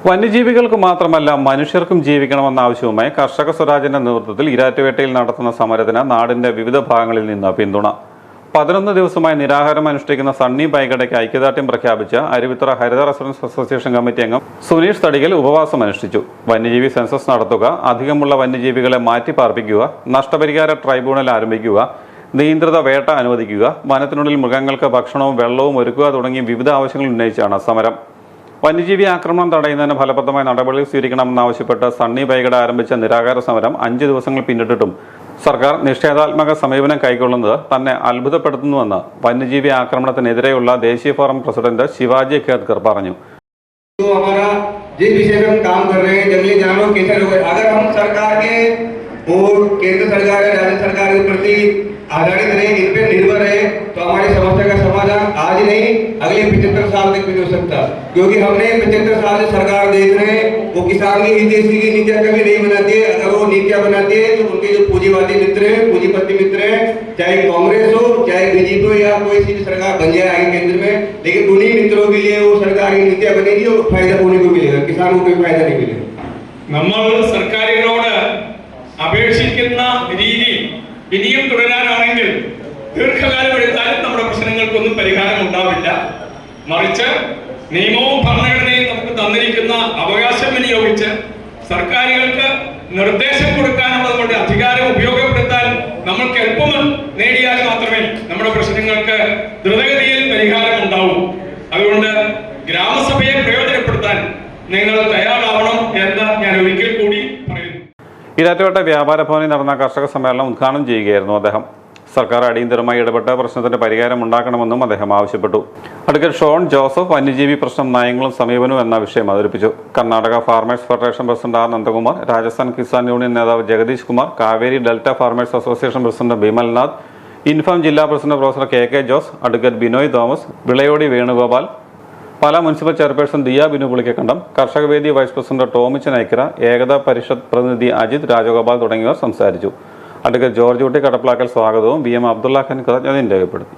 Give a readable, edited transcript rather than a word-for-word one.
വന്യജീവികൾക്ക് മാത്രമല്ല മനുഷ്യർക്കും ജീവിക്കണമെന്ന ആവശ്യവുമായി കർഷക സ്വരാജിന്റെ നേതൃത്വത്തിൽ ഇരാറ്റുപേട്ടയിൽ നടത്തുന്ന സമരത്തിന് നാടിന്റെ വിവിധ ഭാഗങ്ങളിൽ നിന്ന് പിന്തുണ. 11 ദിവസമായി നിരാഹാരം അനുഷ്ഠിക്കുന്ന സണ്ണി ബൈഗഡയ്ക്ക് ഐക്യദാർഢ്യം പ്രഖ്യാപിച്ച അരുവിത്തറ ഹരിത റെസിഡൻസ് അസോസിയേഷൻ കമ്മിറ്റി അംഗം സുനീഷ് തടികൽ ഉപവാസം അനുഷ്ഠിച്ചു. വന്യജീവി സെൻസസ് നടത്തുക, അധികമുള്ള വന്യജീവികളെ മാറ്റിപ്പാർപ്പിക്കുക, നഷ്ടപരിഹാര ട്രൈബ്യൂണൽ ആരംഭിക്കുക, നിയന്ത്രിത വേട്ട അനുവദിക്കുക, വനത്തിനുള്ളിൽ മൃഗങ്ങൾക്ക് ഭക്ഷണവും വെള്ളവും ഒരുക്കുക തുടങ്ങിയ വിവിധ ആവശ്യങ്ങൾ ഉന്നയിച്ചാണ് സമരം. വന്യജീവി ആക്രമണം തടയുന്നതിന് ഫലപ്രദമായ നടപടികൾ സ്വീകരിക്കണമെന്നാവശ്യപ്പെട്ട് സണ്ണി ബൈഗഡ ആരംഭിച്ച നിരാഹാര സമരം 5 ദിവസങ്ങൾ പിന്നിട്ടിട്ടും സർക്കാർ നിഷേധാത്മക സമീപനം കൈക്കൊള്ളുന്നത് തന്നെ അത്ഭുതപ്പെടുത്തുന്നുവെന്ന് വന്യജീവി ആക്രമണത്തിനെതിരെയുള്ള ദേശീയ ഫോറം പ്രസിഡന്റ് ശിവാജി ഖേദ്കർ പറഞ്ഞു. केंद्र सरकार है, राज्य सरकार के प्रति आधारित रहे, इन पे निर्भर है, तो हमारी समस्या का समाधान आज नहीं अगले 75 साल तक भी हो सकता, क्योंकि हमने 75 साल से सरकार देख रहे हैं वो किसान की हितैषी की नीतियां कभी नहीं बनाती है। अगर वो नीतियां बनाती है तो उनके जो पूंजीवादी मित्र हैं, पूंजीपति मित्र हैं, चाहे कांग्रेस हो चाहे बीजेपी हो या कोई सी सरकार बन जाए आगे केंद्र में, लेकिन उन्हीं मित्रों के लिए वो सरकार की नीतियां बनेगी और फायदा उन्हीं को मिलेगा, किसानों को कोई फायदा नहीं मिलेगा। നമ്മൾ സർക്കാരുകളോട് അപേക്ഷിക്കുന്ന രീതി ഇനിയും തുടരാനാണെങ്കിൽ ദീർഘകാലം എടുത്താലും നമ്മുടെ പ്രശ്നങ്ങൾക്കൊന്നും പരിഹാരം ഉണ്ടാവില്ല. മറിച്ച് നിയമവും ഭരണഘടനയും നമുക്ക് തന്നിരിക്കുന്ന അവകാശം വിനിയോഗിച്ച് സർക്കാരുകൾക്ക് നിർദ്ദേശം കൊടുക്കാനുള്ള നമ്മുടെ അധികാരം ഉപയോഗപ്പെടുത്താൻ നമ്മൾക്ക് എളുപ്പം നേടിയാൽ മാത്രമേ നമ്മുടെ പ്രശ്നങ്ങൾക്ക് ദ്രുതഗതിയിൽ പരിഹാരം ഉണ്ടാവൂ. അതുകൊണ്ട് ഗ്രാമസഭയെ പ്രയോജനപ്പെടുത്താൻ നിങ്ങൾ തയ്യാറാവണം എന്ന് ഞാൻ ഒരിക്കൽ കൂടി പറയുന്നു. ഇരാറ്റുപേട്ട വ്യാപാര ഭവനിൽ നടന്ന കർഷക സമ്മേളനം ഉദ്ഘാടനം ചെയ്യുകയായിരുന്നു അദ്ദേഹം. സർക്കാർ അടിയന്തരമായി ഇടപെട്ട പ്രശ്നത്തിന് പരിഹാരം ഉണ്ടാക്കണമെന്നും അദ്ദേഹം ആവശ്യപ്പെട്ടു. അഡ്വക്കേറ്റ് ഷോൺ ജോസഫ് വന്യജീവി പ്രശ്നം നയങ്ങളും സമീപനവും എന്ന വിഷയം അവതരിപ്പിച്ചു. Karnataka farmers federation president R Nandakumar, Rajasthan Kisan union നേതാവ് Jagadish Kumar, Kaveri delta farmers association president Bimalnath, Infam ജില്ലാ president professor K Jose, advocate Binoy Thomas, Vilayodi Venugopal, Pala municipal chairperson Diya Binu Pulikkakandam, Karshakavedi vice president Tomichan Aikra, Ekta Parishad പ്രതിനിധി അജിത് രാജഗോപാൽ തുടങ്ങിയവർ സംസാരിച്ചു. അഡ്വക്കേറ്റ് ജോർജ് കുട്ടി കടപ്ലാക്കൽ സ്വാഗതവും വി എം അബ്ദുള്ള ഖാൻ കൃതജ്ഞതയും രേഖപ്പെടുത്തി.